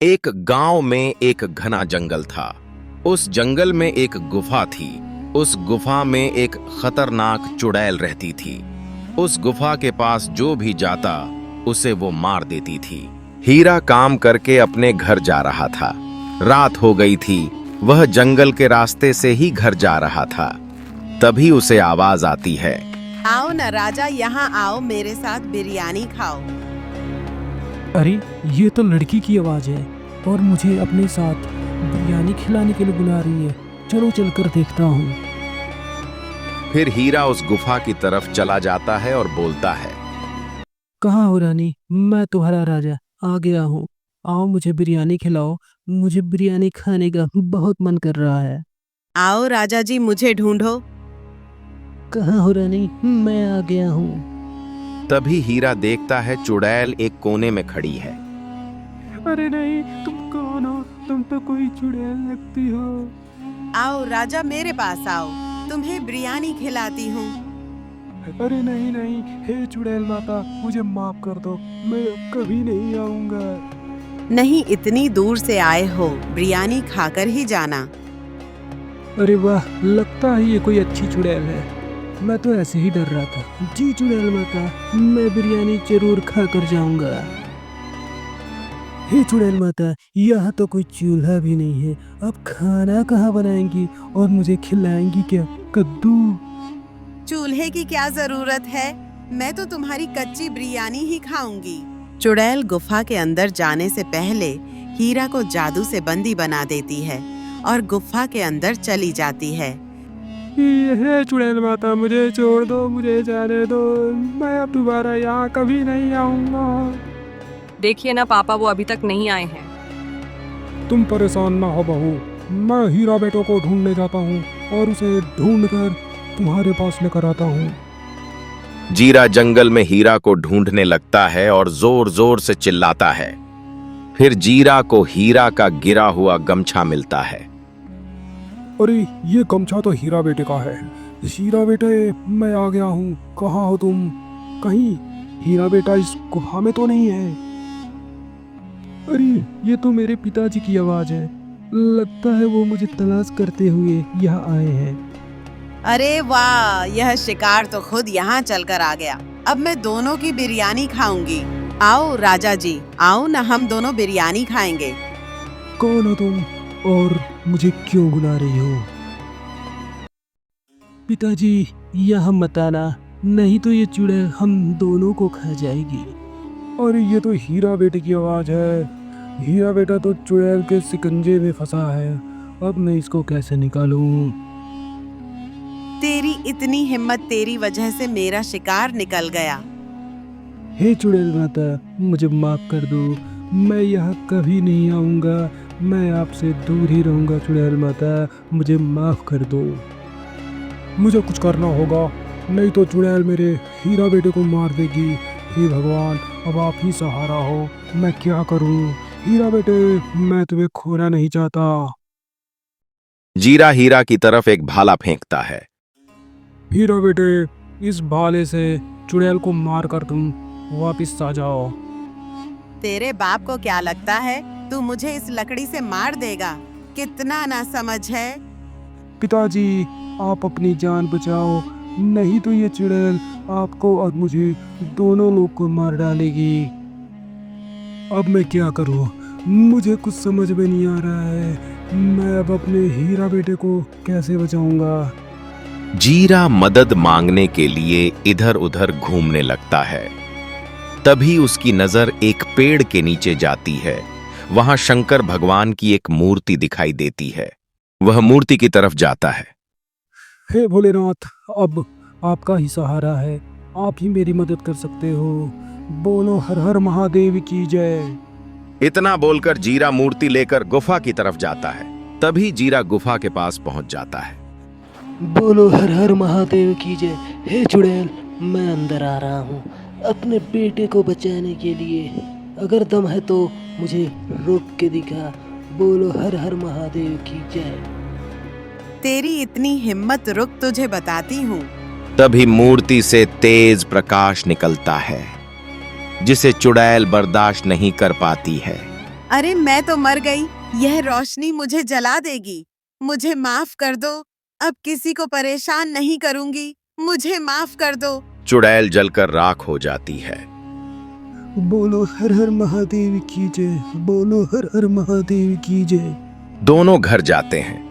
एक गांव में एक घना जंगल था। उस जंगल में एक गुफा थी। उस गुफा में एक खतरनाक चुड़ैल रहती थी। उस गुफा के पास जो भी जाता उसे वो मार देती थी। हीरा काम करके अपने घर जा रहा था। रात हो गई थी। वह जंगल के रास्ते से ही घर जा रहा था। तभी उसे आवाज आती है, आओ न राजा, यहाँ आओ, मेरे साथ बिरयानी खाओ। अरे ये तो लड़की की आवाज है और मुझे अपने साथ बिरयानी खिलाने के लिए बुला रही है। चलो चलकर देखता हूँ। फिर हीरा उस गुफा की तरफ चला जाता है और बोलता है, कहाँ हो रानी? मैं तुम्हारा राजा आ गया हूँ। आओ मुझे बिरयानी खिलाओ। मुझे बिरयानी खाने का बहुत मन कर रहा है। आओ राजा जी, मुझे ढूंढो। कहाँ हो रानी? मैं आ गया हूँ। तभी हीरा देखता है चुड़ैल एक कोने में खड़ी है। अरे नहीं, तुम कौन हो? तुम तो कोई चुड़ैल लगती हो। आओ राजा, मेरे पास आओ, तुम्हें बिरयानी खिलाती हूँ। अरे नहीं नहीं, हे चुड़ैल माता, मुझे माफ कर दो। मैं कभी नहीं आऊंगा। नहीं, इतनी दूर से आए हो, बिरयानी खाकर ही जाना। अरे वाह, लगता है ये कोई अच्छी चुड़ैल है। मैं तो ऐसे ही डर रहा था। जी चुड़ैल माता, मैं बिरयानी जरूर खाकर जाऊंगा। हे चुड़ैल माता, यहाँ तो कोई चूल्हा भी नहीं है। अब खाना कहाँ बनाएंगी और मुझे खिलाएंगी क्या? कद्दू? चूल्हे की क्या जरूरत है? मैं तो तुम्हारी कच्ची बिरयानी ही खाऊंगी। चुड़ैल गुफा के अंदर जाने से पहले हीरा को जादू से बंदी बना देती है और गुफा के अंदर चली जाती है। हे चुड़ैल माता, मुझे छोड़ दो, मुझे जाने दो। मैं अब दोबारा यहाँ कभी नहीं आऊंगा। देखिए ना पापा, वो अभी तक नहीं आए हैं। तुम परेशान ना हो बहू, मैं हीरा बेटो को ढूंढने जाता हूँ और उसे ढूंढकर तुम्हारे पास लेकर आता हूँ। जीरा जंगल में हीरा को ढूंढने लगता है और जोर जोर से चिल्लाता है। फिर जीरा को हीरा का गिरा हुआ गमछा मिलता है। अरे ये गमछा तो हीरा बेटे का है। हीरा बेटे, मैं आ गया हूँ। कहाँ हो तुम? कहीं हीरा बेटा इस गुफा में तो नहीं है? अरे ये तो मेरे पिताजी की आवाज है। लगता है वो मुझे तलाश करते हुए यहाँ आए हैं। अरे वाह, यह शिकार तो खुद यहाँ चलकर आ गया। अब मैं दोनों की बिरयानी खाऊंगी। आओ राजा जी, आओ ना, हम दोनों बिरयानी खाएंगे। कौन हो तुम और मुझे क्यों बुला रही हो? पिताजी, यहाँ मत आना, नहीं तो ये चुड़ैल हम दोनों को खा जाएगी। अरे ये तो हीरा बेटे की आवाज है। हीरा बेटा तो चुड़ैल के शिकंजे में फंसा है। अब मैं इसको कैसे निकालूं? तेरी इतनी हिम्मत, तेरी वजह से मेरा शिकार निकल गया। हे चुड़ैल माता, मुझे माफ कर दो। मैं यहाँ कभी नहीं आऊँगा। मैं आपसे दूर ही रहूँगा। चुड़ैल माता, मुझे माफ कर दो। मुझे कुछ करना होगा, नहीं तो चुड़ैल मेरे हीरा बेटे को मार देगी। हे भगवान, अब आप ही सहारा हो। मैं क्या करूँ? हीरा बेटे, मैं तुम्हें खोना नहीं चाहता। जीरा हीरा की तरफ एक भाला फेंकता है। हीरा बेटे, इस भाले से चुड़ैल को मार कर तुम वापिस आ जाओ। तेरे बाप को क्या लगता है तू मुझे इस लकड़ी से मार देगा? कितना ना समझ है। पिताजी, आप अपनी जान बचाओ, नहीं तो ये चुड़ैल आपको और मुझे दोनों लोग को मार डालेगी। अब मैं क्या करूं? मुझे कुछ समझ में नहीं आ रहा है। मैं अब अपने हीरा बेटे को कैसे बचाऊंगा? जीरा मदद मांगने के लिए इधर उधर घूमने लगता है। तभी उसकी नजर एक पेड़ के नीचे जाती है। वहां शंकर भगवान की एक मूर्ति दिखाई देती है। वह मूर्ति की तरफ जाता है। हे भोलेनाथ, अब आपका ही सहारा है। आप ही मेरी मदद कर सकते हो। बोलो हर हर महादेव की जय। इतना बोलकर जीरा मूर्ति लेकर गुफा की तरफ जाता है। तभी जीरा गुफा के पास पहुंच जाता है। बोलो हर हर महादेव की जय। हे चुड़ैल, मैं अंदर आ रहा हूँ अपने बेटे को बचाने के लिए। अगर दम है तो मुझे रोक के दिखा। बोलो हर हर महादेव की जय। तेरी इतनी हिम्मत, रुक तुझे बताती हूँ। तभी मूर्ति से तेज प्रकाश निकलता है, जिसे चुड़ैल बर्दाश्त नहीं कर पाती है। अरे मैं तो मर गई, यह रोशनी मुझे जला देगी। मुझे माफ कर दो, अब किसी को परेशान नहीं करूंगी, मुझे माफ कर दो। चुड़ैल जलकर राख हो जाती है। बोलो हर हर महादेव की जय, बोलो हर हर महादेव की जय। दोनों घर जाते हैं।